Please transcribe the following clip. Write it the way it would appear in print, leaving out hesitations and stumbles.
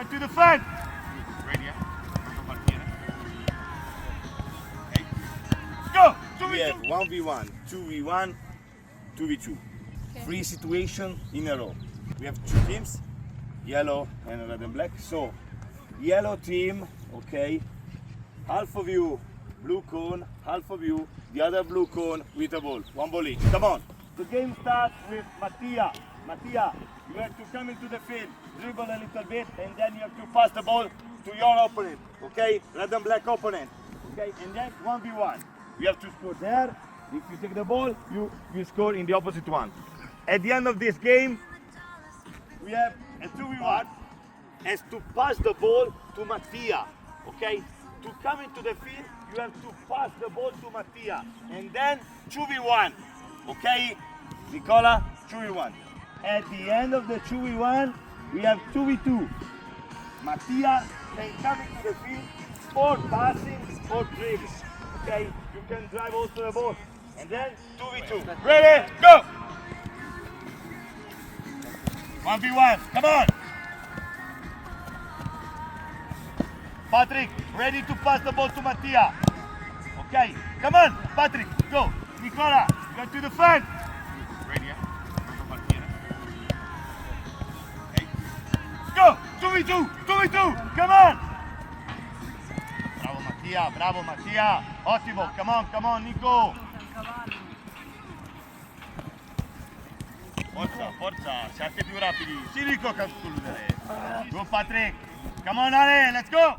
Go to defend. Ready, okay. Go. We have 1v1, 2v1, 2v2. Three situations in a row. We have two teams, yellow and red and black. So, yellow team, okay, half of you blue cone, half of you the other blue cone with a ball. One ball each. Come on. The game starts with Mattia. Mattia, you have to come into the field, dribble a little bit, and then you have to pass the ball to your opponent, okay? Red and black opponent, okay? And then 1v1. You have to score there. If you take the ball, you score in the opposite one. At the end of this game, we have a 2v1 as to pass the ball to Mattia, okay? To come into the field, you have to pass the ball to Mattia, and then 2v1, okay? Nicola, 2v1. At the end of the 2v1, we have 2v2. Mattia can come into the field for passing or dribbling, okay? You can drive also the ball, and then 2v2. Ready? Go! 1v1, come on! Patrick, ready to pass the ball to Mattia. Okay, come on, Patrick, go. Nicola, you have to defend. Ready, okay. Go, 2v2, 2v2, come on. Bravo Mattia. Ottimo, come on, Nico. Forza, siate più rapidi. Sì, Nico, concludere. Go, Patrick. Come on, Ale, let's go.